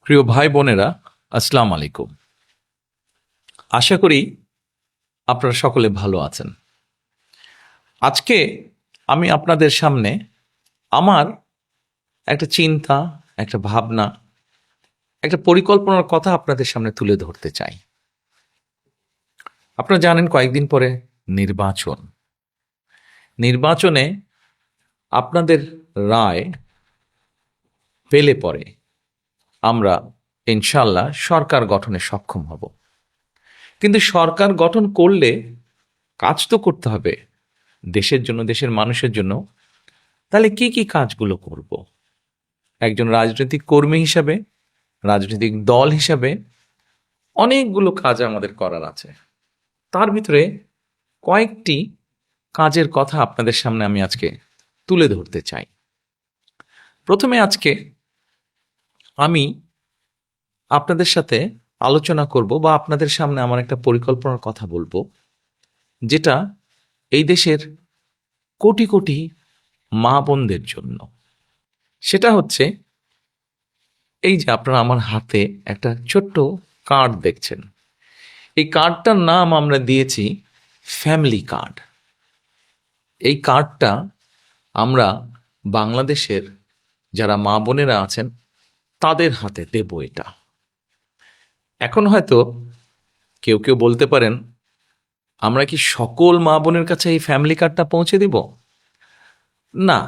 প্রিয় ভাই বোনেরা, আসসালাম আলাইকুম। আশা করি আপনারা সকলে ভালো আছেন। আজকে আমি আপনাদের সামনে আমার একটা চিন্তা, একটা ভাবনা, একটা পরিকল্পনার কথা আপনাদের সামনে তুলে ধরতে চাই। আপনারা জানেন কয়েকদিন পরে নির্বাচন। নির্বাচনে আপনাদের রায় পেলে পরে আমরা ইনশাল্লাহ সরকার গঠনে সক্ষম হব। কিন্তু সরকার গঠন করলে কাজ তো করতে হবে দেশের জন্য, দেশের মানুষের জন্য। তাহলে কি কি কাজগুলো করব? একজন রাজনৈতিক কর্মী হিসাবে, রাজনৈতিক দল হিসাবে অনেকগুলো কাজ আমাদের করার আছে। তার ভিতরে কয়েকটি কাজের কথা আপনাদের সামনে আমি আজকে তুলে ধরতে চাই। প্রথমে আজকে আমি আপনাদের সাথে আলোচনা করব বা আপনাদের সামনে আমার একটা পরিকল্পনার কথা বলবো, যেটা এই দেশের কোটি কোটি মা বোনদের জন্য। সেটা হচ্ছে এই যে আপনারা আমার হাতে একটা ছোট্ট কার্ড দেখছেন। এই কার্ডটার নাম আমরা দিয়েছি ফ্যামিলি কার্ড। এই কার্ডটা আমরা বাংলাদেশের যারা মা বোনেরা আছেন তাদের হাতে দেব। এটা এখন হয়তো কেউ কেউ বলতে পারেন, আমরা কি সকল মা বোনের কাছে এই ফ্যামিলি কার্ডটা পৌঁছে দিব? না,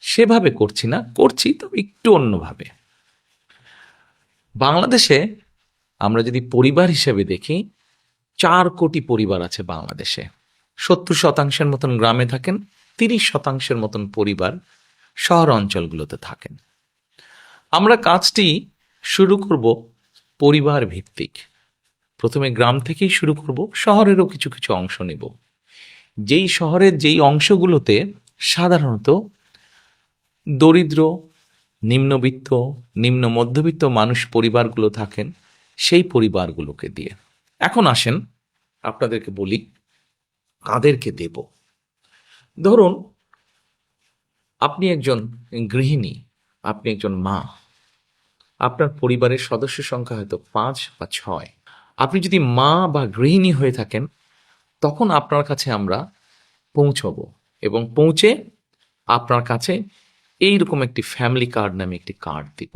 সেভাবে করছি না, করছি তো একটু অন্যভাবে। বাংলাদেশে আমরা যদি পরিবার হিসেবে দেখি, 4 কোটি পরিবার আছে বাংলাদেশে। 70% মতন গ্রামে থাকেন, 30% মতন পরিবার শহর অঞ্চলগুলোতে থাকেন। আমরা কাজটি শুরু করব পরিবার ভিত্তিক। প্রথমে গ্রাম থেকেই শুরু করব, শহরেরও কিছু কিছু অংশ নেব। যেই শহরের যেই অংশগুলোতে সাধারণত দরিদ্র, নিম্নবিত্ত, নিম্ন মধ্যবিত্ত মানুষ পরিবারগুলো থাকেন, সেই পরিবারগুলোকে দিয়ে। এখন আসেন আপনাদেরকে বলি কাদেরকে দেব। ধরুন আপনি একজন গৃহিণী, আপনি একজন মা, আপনার পরিবারের সদস্য সংখ্যা হয়তো 5 বা 6। আপনি যদি মা বা গৃহিণী হয়ে থাকেন, তখন আপনার কাছে আমরা পৌঁছবো এবং পৌঁছে আপনার কাছে এইরকম একটি ফ্যামিলি কার্ড নামে একটি কার্ড দিব।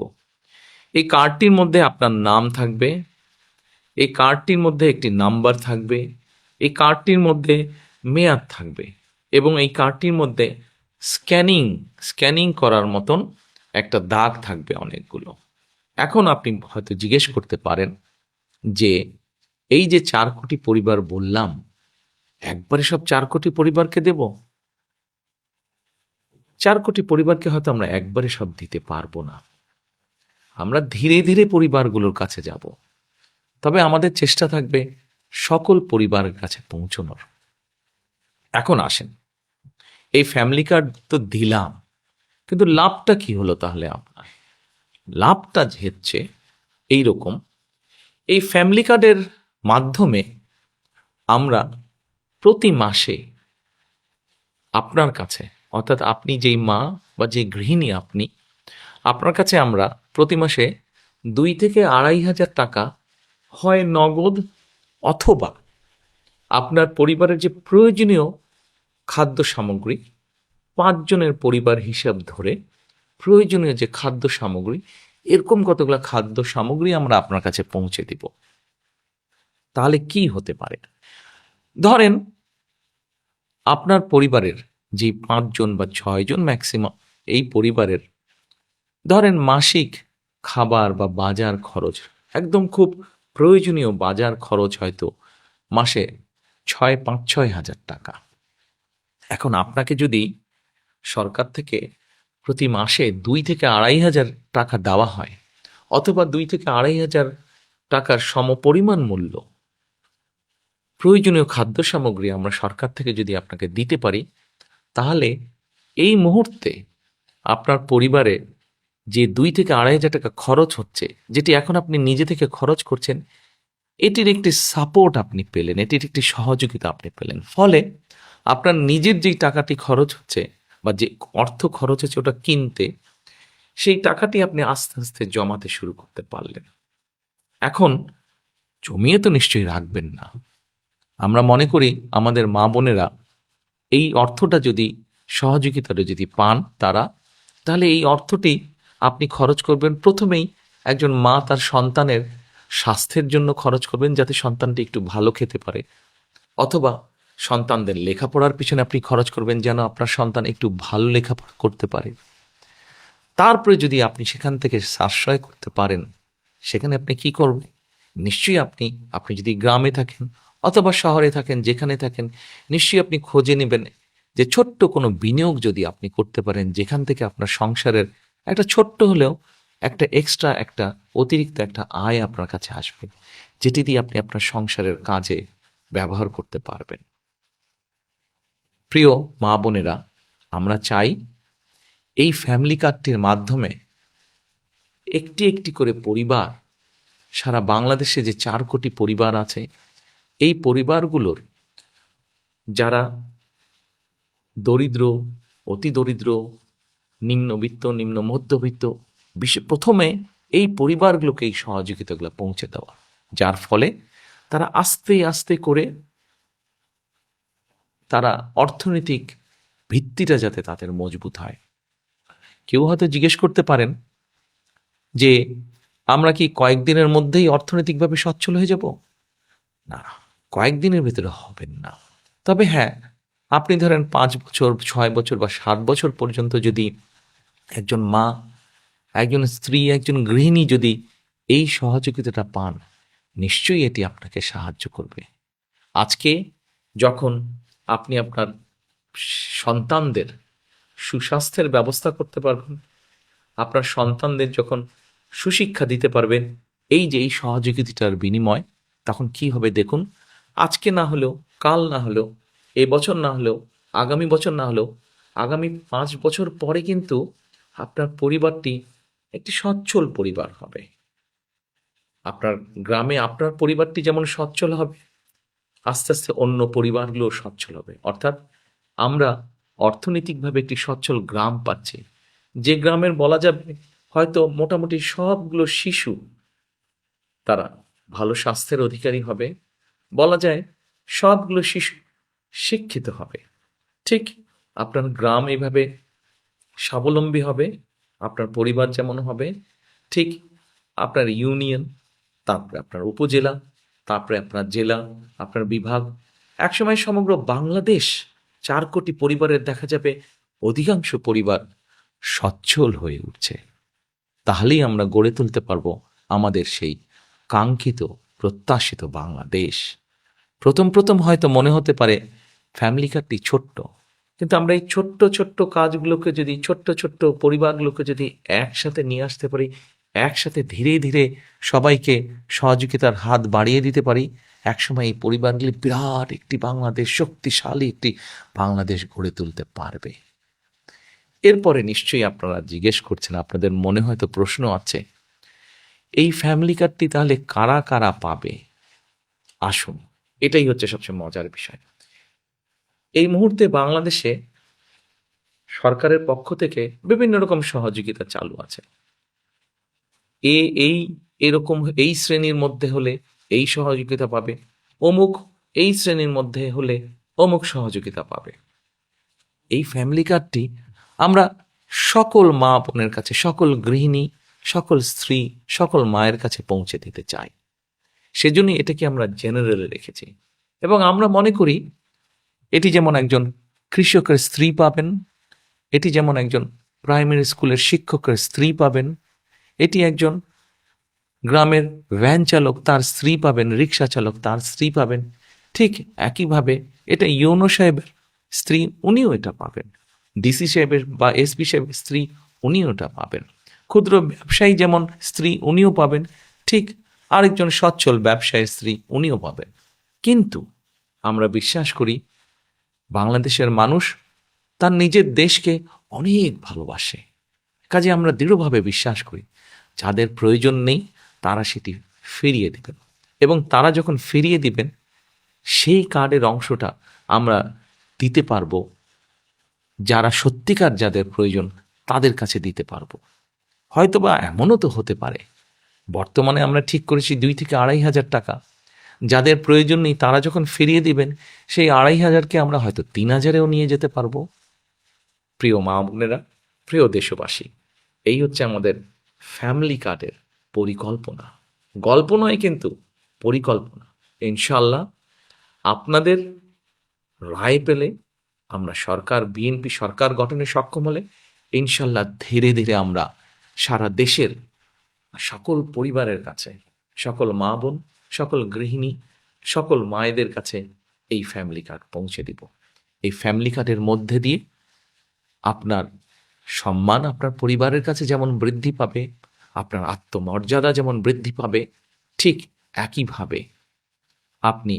এই কার্ডটির মধ্যে আপনার নাম থাকবে, এই কার্ডটির মধ্যে একটি নাম্বার থাকবে, এই কার্ডটির মধ্যে মেয়াদ থাকবে এবং এই কার্ডটির মধ্যে স্ক্যানিং করার মতন একটা দাগ থাকবে অনেকগুলো। এখন আপনি হয়তো জিজ্ঞেস করতে পারেন যে এই যে 4 কোটি পরিবার বললাম, একবারে সব 4 কোটি পরিবারকে দেব? 4 কোটি পরিবারকে হয়তো আমরা একবারে সব দিতে পারবো না। আমরা ধীরে ধীরে পরিবারগুলোর কাছে যাব, তবে আমাদের চেষ্টা থাকবে সকল পরিবারের কাছে পৌঁছানোর। এখন আসেন, এই ফ্যামিলি কার্ড তো দিলাম, কিন্তু লাভটা কি হলো তাহলে আপনার? লাভটা হচ্ছে এইরকম, এই ফ্যামিলি কার্ডের মাধ্যমে আমরা প্রতি মাসে আপনার কাছে, অর্থাৎ আপনি যেই মা বা যে গৃহিণী আপনি, আপনার কাছে আমরা প্রতি মাসে 2 থেকে 2,500 টাকা হয় নগদ, অথবা আপনার পরিবারের যে প্রয়োজনীয় খাদ্য সামগ্রী, 5 জনের পরিবার হিসাব ধরে প্রয়োজনীয় যে খাদ্য সামগ্রী, এরকম কতগুলো খাদ্য সামগ্রী আমরা আপনার কাছে পৌঁছে দিব। তাহলে কি হতে পারে? ধরেন আপনার পরিবারের যে 5 জন বা 6 জন ম্যাক্সিমাম, এই পরিবারের ধরেন মাসিক খাবার বা বাজার খরচ, একদম খুব প্রয়োজনীয় বাজার খরচ হয়তো মাসে 5-6 হাজার টাকা। এখন আপনাকে যদি সরকার থেকে প্রতি মাসে 2 থেকে 2,500 টাকা দেওয়া হয়, অথবা 2 থেকে 2,500 টাকার সমপরিমাণ মূল্য প্রয়োজনীয় খাদ্য সামগ্রী আমরা সরকার থেকে যদি আপনাকে দিতে পারি, তাহলে এই মুহূর্তে আপনার পরিবারে যে 2 থেকে 2,500 টাকা খরচ হচ্ছে, যেটি এখন আপনি নিজে থেকে খরচ করছেন, এটির একটি সাপোর্ট আপনি পেলেন, এটির একটি সহযোগিতা আপনি পেলেন। ফলে আপনার নিজের যেই টাকাটি খরচ হচ্ছে বা যে অর্থ খরচ হচ্ছে ওটা কিনতে, সেই টাকাটি আপনি আস্তে আস্তে জমাতে শুরু করতে পারলেন। এখন জমিয়ে তো নিশ্চয়ই রাখবেন না। আমরা মনে করি আমাদের মা বোনেরা এই অর্থটা যদি সহযোগিতাটা যদি পান তারা, তাহলে এই অর্থটি আপনি খরচ করবেন প্রথমেই একজন মা তার সন্তানের স্বাস্থ্যের জন্য খরচ করবেন, যাতে সন্তানটি একটু ভালো খেতে পারে, অথবা সন্তানদের লেখাপড়ার পিছনে আপনি খরচ করবেন যেন আপনার সন্তান একটু ভালো লেখাপড়া করতে পারে। তারপরে যদি আপনি সেখান থেকে সাশ্রয় করতে পারেন, সেখানে আপনি কি করবেন? নিশ্চয়ই আপনি যদি গ্রামে থাকেন অথবা শহরে থাকেন, যেখানে থাকেন, নিশ্চয়ই আপনি খোঁজে নেবেন যে ছোট্ট কোনো বিনিয়োগ যদি আপনি করতে পারেন, যেখান থেকে আপনার সংসারের একটা ছোট্ট হলেও একটা এক্সট্রা, একটা অতিরিক্ত একটা আয় আপনার কাছে আসবে, যেটি দিয়ে আপনি আপনার সংসারের কাজে ব্যবহার করতে পারবেন। প্রিয় মা বোনেরা, আমরা চাই এই ফ্যামিলি কার্ডটির মাধ্যমে একটি একটি করে পরিবার, সারা বাংলাদেশে যে 4 কোটি পরিবার আছে, এই পরিবারগুলোর যারা দরিদ্র, অতি দরিদ্র, নিম্নবিত্ত, নিম্ন মধ্যবিত্ত, প্রথমে এই পরিবারগুলোকে এই সহযোগিতাগুলো পৌঁছে দেওয়া, যার ফলে তারা আস্তে আস্তে করে তারা অর্থনৈতিক ভিত্তিটা যাতে তাদের মজবুত হয়। কেউ হয়তো জিজ্ঞেস করতে পারেন যে আমরা কি কয়েকদিনের মধ্যেই অর্থনৈতিকভাবে সচ্ছল হয়ে যাব? না, কয়েকদিনের ভেতরে হবেন না। তবে হ্যাঁ, আপনি ধরেন 5 বছর, 6 বছর বা 7 বছর পর্যন্ত যদি একজন মা, একজন স্ত্রী, একজন গৃহিণী যদি এই সহযোগিতাটা পান, নিশ্চয়ই এটি আপনাকে সাহায্য করবে। আজকে যখন আপনি আপনার সন্তানদের সুস্বাস্থ্যের ব্যবস্থা করতে পারবেন, আপনার সন্তানদের যখন সুশিক্ষা দিতে পারবেন, এই যে এই সহযোগিতাটার বিনিময়, তখন কি হবে দেখুন। আজকে না হলেও, কাল না হলেও, এই বছর না হলেও, আগামী বছর না হলেও, আগামী 5 বছর পরে কিন্তু আপনার পরিবারটি একটি সচ্ছল পরিবার হবে। আপনার গ্রামে আপনার পরিবারটি যেমন সচ্ছল হবে, আস্তে আস্তে অন্য পরিবারগুলো সচ্ছল হবে। অর্থাৎ আমরা অর্থনৈতিকভাবে একটি সচ্ছল গ্রাম পাচ্ছি, যে গ্রামের বলা যাবে হয়তো মোটামুটি সবগুলো শিশু তারা ভালো স্বাস্থ্যের অধিকারী হবে, বলা যায় সবগুলো শিশু শিক্ষিত হবে। ঠিক আপনার গ্রাম এইভাবে স্বাবলম্বী হবে, আপনার পরিবার যেমন হবে, ঠিক আপনার ইউনিয়ন, তারপরে আপনার উপজেলা, তারপরে আপনার জেলা, আপনার বিভাগ, একসময় সমগ্র বাংলাদেশ 4 কোটি পরিবারের দেখা যাবে অধিকাংশ পরিবার সচ্ছল হয়ে উঠছে। তাহলেই আমরা গড়ে তুলতে পারবো আমাদের সেই কাঙ্ক্ষিত, প্রত্যাশিত বাংলাদেশ। প্রথম প্রথম হয়তো মনে হতে পারে ফ্যামিলি কার্ডটি ছোট্ট, কিন্তু আমরা এই ছোট্ট ছোট্ট কাজগুলোকে যদি, ছোট্ট ছোট্ট পরিবারগুলোকে যদি একসাথে নিয়ে আসতে পারি, একসাথে ধীরে ধীরে সবাইকে সহযোগিতার হাত বাড়িয়ে দিতে পারি, একসময় এই পরিবারগুলি বিরাট একটি বাংলাদেশ, শক্তিশালী একটি বাংলাদেশ গড়ে তুলতে পারবে। এরপরে নিশ্চয়ই আপনারা জিজ্ঞেস করছেন, আপনাদের মনে হয়তো প্রশ্ন আছে, এই ফ্যামিলি কার্ডটি তাহলে কারা কারা পাবে? আসুন, এটাই হচ্ছে সবচেয়ে মজার বিষয়। এই মুহূর্তে বাংলাদেশে সরকারের পক্ষ থেকে বিভিন্ন রকম সহযোগিতা চালু আছে। এই এরকম এই শ্রেণীর মধ্যে হলে এই সহযোগিতা পাবে, অমুক এই শ্রেণীর মধ্যে হলে অমুক সহযোগিতা পাবে। এই ফ্যামিলি কার্ডটি আমরা সকল মা বোনের কাছে, সকল গৃহিণী, সকল স্ত্রী, সকল মায়ের কাছে পৌঁছে দিতে চাই। সেজন্যই এটাকে আমরা জেনারেলে রেখেছি। এবং আমরা মনে করি এটি যেমন একজন কৃষকের স্ত্রী পাবেন, এটি যেমন একজন প্রাইমারি স্কুলের শিক্ষকের স্ত্রী পাবেন, এটি একজন গ্রামের ভ্যান চালক তার স্ত্রী পাবেন, রিক্সা চালক তার স্ত্রী পাবেন, ঠিক একইভাবে এটা ইউনো সাহেবের স্ত্রী, উনিও এটা পাবেন। ডিসি সাহেবের বা এসপি সাহেবের স্ত্রী, উনিও এটা পাবেন। ক্ষুদ্র ব্যবসায়ী যেমন স্ত্রী, উনিও পাবেন, ঠিক আরেকজন সচ্ছল ব্যবসায়ীর স্ত্রী, উনিও পাবেন। কিন্তু আমরা বিশ্বাস করি বাংলাদেশের মানুষ তার নিজের দেশকে অনেক ভালোবাসে। কাজে আমরা দৃঢ়ভাবে বিশ্বাস করি যাদের প্রয়োজন নেই তারা সেটি ফিরিয়ে দেবেন, এবং তারা যখন ফিরিয়ে দিবেন সেই কার্ডের অংশটা আমরা দিতে পারবো যারা সত্যিকার, যাদের প্রয়োজন তাদের কাছে দিতে পারবো। হয়তোবা এমনও তো হতে পারে বর্তমানে আমরা ঠিক করেছি 2 থেকে 2,500 টাকা, যাদের প্রয়োজন নেই তারা যখন ফিরিয়ে দিবেন সেই 2,500কে আমরা হয়তো 3,000-এও নিয়ে যেতে পারবো। প্রিয় মা বোনেরা, প্রিয় দেশবাসী, এই হচ্ছে আমাদের ফ্যামিলি কার্ডের পরিকল্পনা। গল্প নয় কিন্তু পরিকল্পনা। ইনশাল্লাহ আপনাদের রায় পেলে আমরা সরকার, বিএনপি সরকার গঠনে সক্ষম হলে ইনশাল্লাহ ধীরে ধীরে আমরা সারা দেশের সকল পরিবারের কাছে, সকল মা বোন, সকল গৃহিণী, সকল মায়েদের কাছে এই ফ্যামিলি কার্ড পৌঁছে দিব। এই ফ্যামিলি কার্ডের মধ্যে দিয়ে আপনার সম্মান আপনার পরিবারের কাছে যেমন বৃদ্ধি পাবে, আপনার আত্মমর্যাদা যেমন বৃদ্ধি পাবে, ঠিক একইভাবে আপনি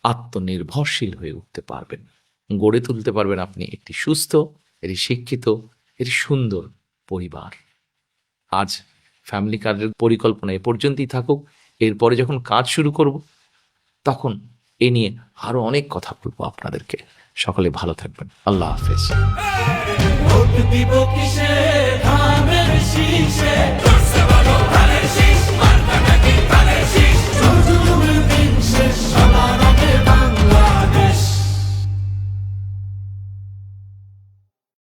আত্মনির্ভরশীল হয়ে উঠতে পারবেন, গড়ে তুলতে পারবেন আপনি একটি সুস্থ, একটি শিক্ষিত, একটি সুন্দর পরিবার। আজ ফ্যামিলি কার্ডের পরিকল্পনা এ পর্যন্তই থাকুক। এরপরে যখন কাজ শুরু করব তখন এ নিয়ে আরো অনেক কথা বলবো আপনাদেরকে। সকলে ভালো থাকবেন। আল্লাহ হাফেজ। ভোট দিব কিসে, ধানের শীষে।